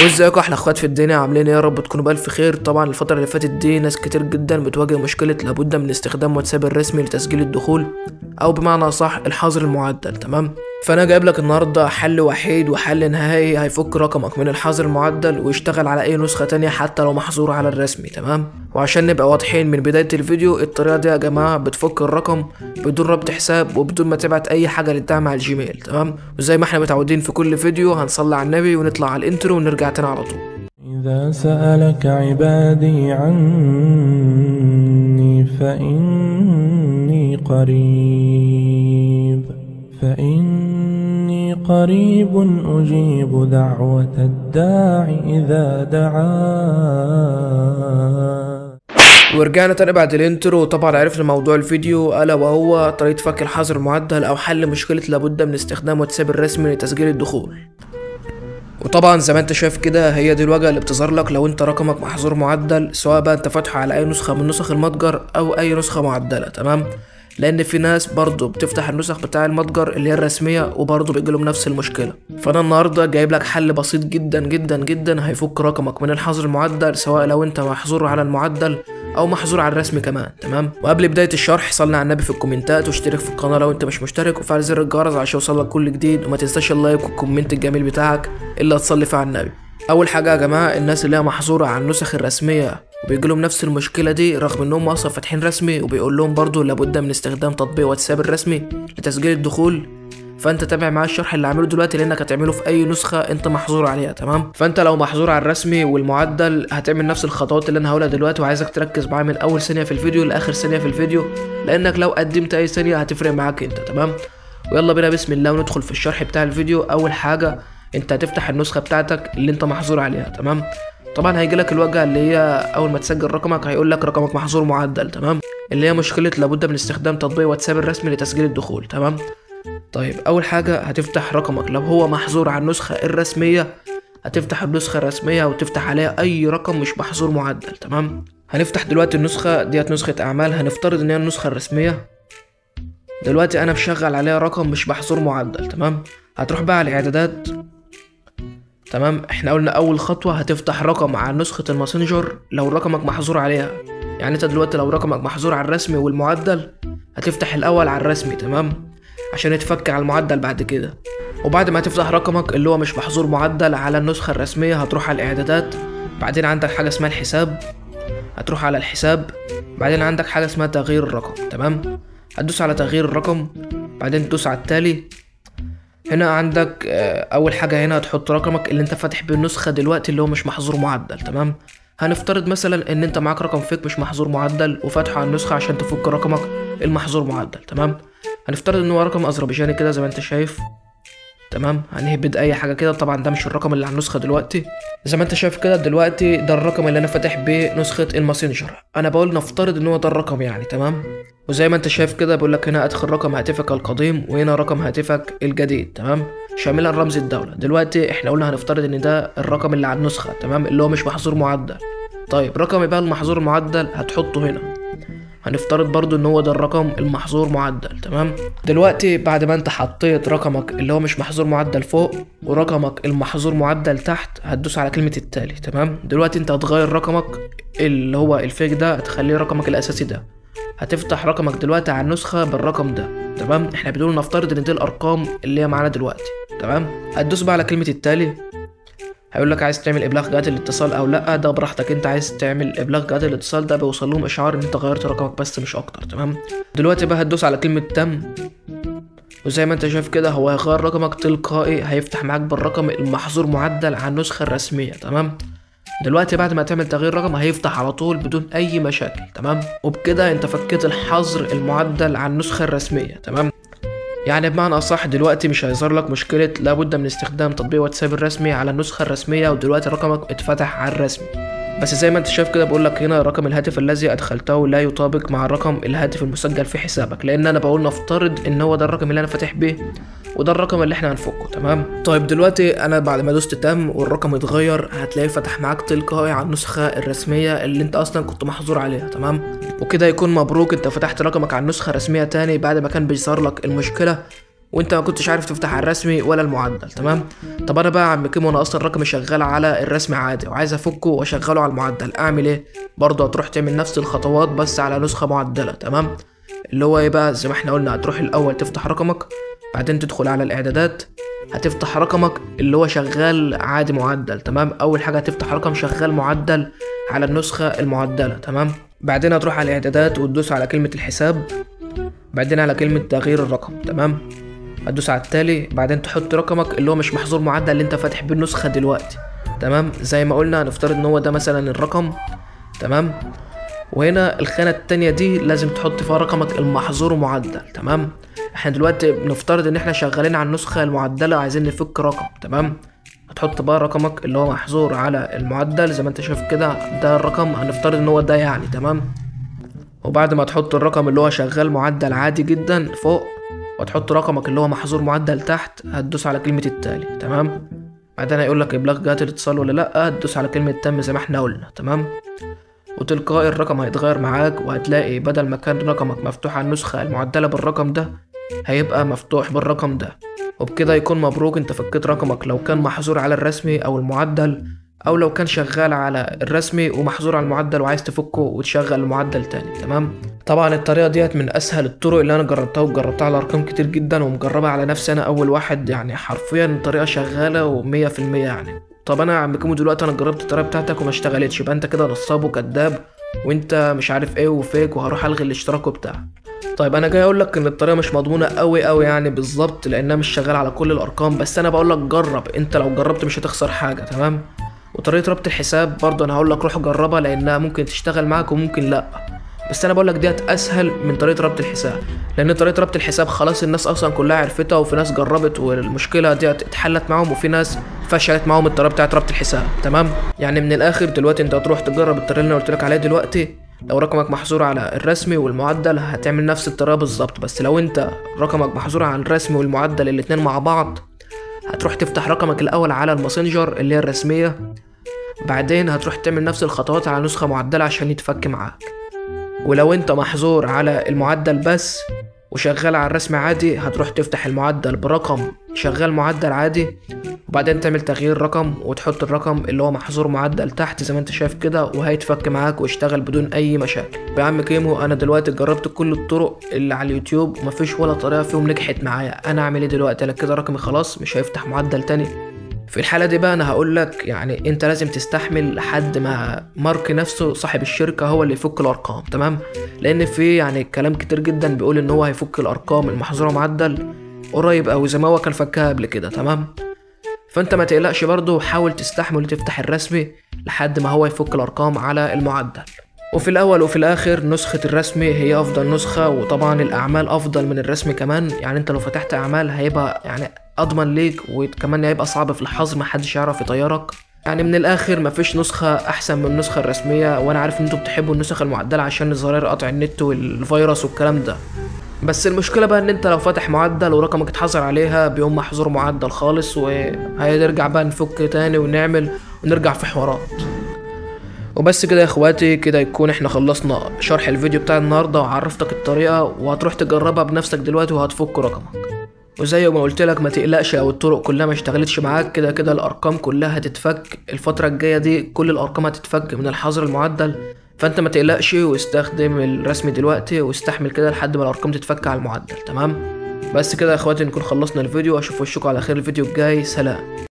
وازيكم احلى اخوات في الدنيا، عاملين ايه؟ يا رب تكونوا بالف خير. طبعا الفتره اللي فاتت دي ناس كتير جدا بتواجه مشكله لابد من استخدام واتساب الرسمي لتسجيل الدخول، او بمعنى صح الحظر المعدل. تمام، فانا جايب لك النهارده حل وحيد وحل نهائي هيفك رقمك من الحظر المعدل ويشتغل على اي نسخه تانية حتى لو محظور على الرسمي. تمام، وعشان نبقى واضحين من بدايه الفيديو، الطريقه دي يا جماعه بتفك الرقم بدون ربط حساب وبدون ما تبعت اي حاجه للدعم على الجيميل. تمام، وزي ما احنا متعودين في كل فيديو هنصلي على النبي ونطلع على الانترو ونرجع تاني على طول. إذا سألك عبادي عني فإني قريب أجيب دعوة الداع إذا دعان. ورجعنا تاني بعد الانترو. طبعا عرفنا موضوع الفيديو الا وهو طريقة فك الحظر المعدل او حل مشكلة لابد من استخدام واتساب الرسمي لتسجيل الدخول. وطبعا زي ما انت شايف كده هي دي الواجهة اللي بتظهر لك لو انت رقمك محظور معدل، سواء بقى انت فاتحه على اي نسخة من نسخ المتجر او اي نسخة معدلة. تمام، لان في ناس برضو بتفتح النسخ بتاع المتجر اللي هي الرسمية وبرضو بيجيلهم نفس المشكلة. فانا النهاردة جايب لك حل بسيط جدا جدا جدا هيفك رقمك من الحظر المعدل، سواء لو انت محظور على المعدل او محظور على الرسمي كمان. تمام، وقبل بداية الشرح صلي على النبي في الكومنتات واشترك في القناة لو انت مش مشترك وفعل زر الجرس عشان يوصلك كل جديد، وما تنساش اللايك والكومنت الجميل بتاعك الا تصلي فيه على النبي. اول حاجة يا جماعة، الناس اللي هي محظورة على النسخ الرسمية وبيجيلهم نفس المشكلة دي رغم انهم اصلا فاتحين رسمي وبيقول لهم برضو لابد من استخدام تطبيق واتساب الرسمي لتسجيل الدخول، فانت تابع معايا الشرح اللي هعمله دلوقتي لانك هتعمله في اي نسخه انت محظور عليها. تمام، فانت لو محظور على الرسمي والمعدل هتعمل نفس الخطوات اللي انا هقولها دلوقتي، وعايزك تركز معايا من اول ثانيه في الفيديو لاخر ثانيه في الفيديو، لانك لو قدمت اي ثانيه هتفرق معاك انت. تمام، ويلا بينا بسم الله وندخل في الشرح بتاع الفيديو. اول حاجه انت هتفتح النسخه بتاعتك اللي انت محظور عليها. تمام، طبعا هيجي لك الواجهه اللي هي اول ما تسجل رقمك هيقول لك رقمك محظور معدل. تمام، اللي هي مشكله لابد من استخدام تطبيق واتساب الرسمي لتسجيل الدخول. تمام، طيب اول حاجه هتفتح رقمك لو هو محظور على النسخه الرسميه، هتفتح النسخه الرسميه وتفتح عليها اي رقم مش محظور معدل. تمام، هنفتح دلوقتي النسخه ديت نسخه اعمال، هنفترض ان هي النسخه الرسميه. دلوقتي انا مشغل عليها رقم مش محظور معدل. تمام، هتروح بقى على الاعدادات. تمام، احنا قلنا اول خطوه هتفتح رقم على نسخه الماسنجر لو رقمك محظور عليها. يعني انت دلوقتي لو رقمك محظور على الرسمي والمعدل هتفتح الاول على الرسمي. تمام، عشان يتفك على المعدل بعد كده. وبعد ما تفتح رقمك اللي هو مش محظور معدل على النسخة الرسمية هتروح على الاعدادات، بعدين عندك حاجة اسمها الحساب، هتروح على الحساب، بعدين عندك حاجة اسمها تغيير الرقم. تمام، هتدوس على تغيير الرقم، بعدين تدوس على التالي. هنا عندك اول حاجة هنا هتحط رقمك اللي انت فاتح بالنسخة دلوقتي اللي هو مش محظور معدل. تمام، هنفترض مثلا ان انت معاك رقم فيك مش محظور معدل وفاتحه على النسخة عشان تفك رقمك المحظور معدل. تمام، هنفترض ان هو رقم اذربيجاني كده زي ما انت شايف. تمام، هنهبد اي حاجه كده، طبعا ده مش الرقم اللي على النسخه دلوقتي. زي ما انت شايف كده دلوقتي ده الرقم اللي انا فاتح بنسخه الماسنجر، انا بقول نفترض ان هو ده الرقم يعني. تمام، وزي ما انت شايف كده بيقول لك هنا ادخل رقم هاتفك القديم وهنا رقم هاتفك الجديد. تمام، شاملا رمز الدوله. دلوقتي احنا قلنا هنفترض ان ده الرقم اللي على النسخه. تمام، اللي هو مش محظور معدل. طيب رقم بقى المحظور المعدل هتحطه هنا، هنفترض برضو ان هو ده الرقم المحظور معدل. تمام، دلوقتي بعد ما انت حطيت رقمك اللي هو مش محظور معدل فوق ورقمك المحظور معدل تحت هتدوس على كلمة التالي. تمام، دلوقتي انت هتغير رقمك اللي هو الفيك ده هتخليه رقمك الاساسي ده، هتفتح رقمك دلوقتي على النسخة بالرقم ده. تمام، احنا بدون نفترض ان دي الارقام اللي هي معانا دلوقتي. تمام، هتدوس بقى على كلمة التالي، هيقول لك عايز تعمل ابلاغ جهات الاتصال او لا، ده براحتك انت. عايز تعمل ابلاغ جهات الاتصال ده بيوصل لهم اشعار ان انت غيرت رقمك بس مش اكتر. تمام، دلوقتي بقى هتدوس على كلمه تم، وزي ما انت شايف كده هو هيغير رقمك تلقائي، هيفتح معاك بالرقم المحظور معدل على النسخه الرسميه. تمام، دلوقتي بعد ما تعمل تغيير رقم هيفتح على طول بدون اي مشاكل. تمام، وبكده انت فكيت الحظر المعدل على النسخه الرسميه. تمام، يعني بمعنى اصح دلوقتي مش هيظهر لك مشكله لابد من استخدام تطبيق واتساب الرسمي على النسخه الرسميه، ودلوقتي رقمك اتفتح على الرسمي. بس زي ما انت شايف كده بقول لك هنا رقم الهاتف الذي ادخلته لا يطابق مع رقم الهاتف المسجل في حسابك، لان انا بقول نفترض ان هو ده الرقم اللي انا فاتح بيه وده الرقم اللي احنا هنفكه. تمام، طيب دلوقتي انا بعد ما دوست تم والرقم اتغير هتلاقيه فتح معاك تلقائي على النسخه الرسميه اللي انت اصلا كنت محظور عليها. تمام، وكده يكون مبروك انت فتحت رقمك على النسخه الرسميه تاني بعد ما كان بيظهر لك المشكله وانت ما كنتش عارف تفتح على الرسمي ولا المعدل. تمام. طب انا بقى يا عم كيمو، انا اصلا رقمي شغال على الرسمي عادي وعايز افكه واشغله على المعدل، اعمل ايه؟ برضه هتروح تعمل نفس الخطوات بس على نسخه معدله. تمام. اللي هو ايه بقى؟ زي ما احنا قلنا، هتروح الاول تفتح رقمك، بعدين تدخل على الاعدادات، هتفتح رقمك اللي هو شغال عادي معدل. تمام. اول حاجه هتفتح رقم شغال معدل على النسخه المعدله. تمام. بعدين هتروح على الاعدادات وتدوس على كلمه الحساب، بعدين على كلمه تغيير الرقم. تمام. هتدوس على التالي، بعدين تحط رقمك اللي هو مش محظور معدل اللي انت فاتح بيه النسخه دلوقتي. تمام. زي ما قلنا هنفترض ان هو ده مثلا الرقم. تمام. وهنا الخانه التانية دي لازم تحط فيها رقمك المحظور معدل. تمام. احنا دلوقتي بنفترض ان احنا شغالين على النسخه المعدله وعايزين نفك رقم. تمام. هتحط بقى رقمك اللي هو محظور على المعدل زي ما انت شايف كده، ده الرقم، هنفترض ان هو ده يعني. تمام. وبعد ما تحط الرقم اللي هو شغال معدل عادي جدا فوق، وتحط رقمك اللي هو محظور معدل تحت، هتدوس على كلمة التالي. تمام. بعدين هيقول لك ابلاغ جهات الاتصال ولا لا، هتدوس على كلمة تم زي ما احنا قلنا. تمام. وتلقائي الرقم هيتغير معاك، وهتلاقي بدل ما كان رقمك مفتوح على النسخة المعدلة بالرقم ده، هيبقى مفتوح بالرقم ده. وبكده يكون مبروك، انت فكيت رقمك لو كان محظور على الرسمي او المعدل، او لو كان شغال على الرسمي ومحظور على المعدل وعايز تفكه وتشغل المعدل تاني. تمام. طبعا الطريقه ديت من اسهل الطرق اللي انا جربتها، وجربتها على ارقام كتير جدا، ومجربها على نفسي انا اول واحد، يعني حرفيا الطريقه شغاله و100% يعني. طب انا يا عم كيمو دلوقتي انا جربت الطريقه بتاعتك وما اشتغلتش، يبقى انت كده نصاب وكذاب وانت مش عارف ايه وفيك، وهروح الغي الاشتراك وبتاع. طيب انا جاي اقول لك ان الطريقه مش مضمونه قوي يعني بالظبط، لانها مش شغاله على كل الارقام، بس انا بقول لك جرب، انت لو جربت مش هتخسر حاجه. تمام. وطريقه ربط الحساب برضه انا هقول لك روح جربها، لانها ممكن تشتغل معاك وممكن لا، بس انا بقول لك ديت اسهل من طريقه ربط الحساب، لان طريقه ربط الحساب خلاص الناس اصلا كلها عرفتها، وفي ناس جربت والمشكله ديت اتحلت معاهم، وفي ناس فشلت معاهم الطريقه بتاعه ربط الحساب. تمام. يعني من الاخر دلوقتي انت هتروح تجرب الطريقه اللي انا قلت لك عليها دلوقتي. لو رقمك محظور على الرسمي والمعدل هتعمل نفس الطريقه بالظبط، بس لو انت رقمك محظور على الرسمي والمعدل الاتنين مع بعض، هتروح تفتح رقمك الاول على الماسنجر اللي هي الرسميه، بعدين هتروح تعمل نفس الخطوات على نسخه معدله عشان يتفك معاك. ولو انت محظور على المعدل بس وشغال على الرسم عادي، هتروح تفتح المعدل برقم شغال معدل عادي، وبعدين تعمل تغيير رقم وتحط الرقم اللي هو محظور معدل تحت زي ما انت شايف كده، وهيتفك معاك ويشتغل بدون اي مشاكل. يا عم كيمو انا دلوقتي جربت كل الطرق اللي على اليوتيوب ومفيش ولا طريقه فيهم نجحت معايا، انا اعمل ايه دلوقتي؟ انا كده رقمي خلاص مش هيفتح معدل تاني. في الحالة دي بقى انا هقولك يعني انت لازم تستحمل لحد ما مارك نفسه صاحب الشركة هو اللي يفك الارقام. تمام. لان في يعني كلام كتير جدا بيقول ان هو هيفك الارقام المحظورة معدل قريب اوي زي ما هو كان فكها قبل كده. تمام. فانت ما تقلقش برضه، حاول تستحمل وتفتح الرسمي لحد ما هو يفك الارقام على المعدل. وفي الاول وفي الاخر نسخة الرسمي هي افضل نسخة، وطبعا الاعمال افضل من الرسمي كمان، يعني انت لو فتحت اعمال هيبقى يعني اضمن ليك، وكمان هيبقى صعب في الحظر محدش يعرف يطيرك. يعني من الاخر مفيش نسخة احسن من النسخة الرسمية، وانا عارف ان انتوا بتحبوا النسخ المعدلة عشان زرار قطع النت والفيروس والكلام ده، بس المشكلة بقى ان انت لو فاتح معدل ورقمك اتحظر عليها بيقوم محظور معدل خالص، وهيرجع بقى نفك تاني ونعمل ونرجع في حوارات. وبس كده يا اخواتي، كده يكون احنا خلصنا شرح الفيديو بتاع النهارده وعرفتك الطريقه، وهتروح تجربها بنفسك دلوقتي وهتفك رقمك. وزي ما قلت لك ما تقلقش لو الطرق كلها ما اشتغلتش معاك، كده كده الارقام كلها هتتفك الفتره الجايه دي، كل الارقام هتتفك من الحظر المعدل، فانت ما تقلقش واستخدم الرسم دلوقتي واستحمل كده لحد ما الارقام تتفك على المعدل. تمام. بس كده يا اخواتي نكون خلصنا الفيديو، اشوف وشكم على خير الفيديو الجاي، سلام.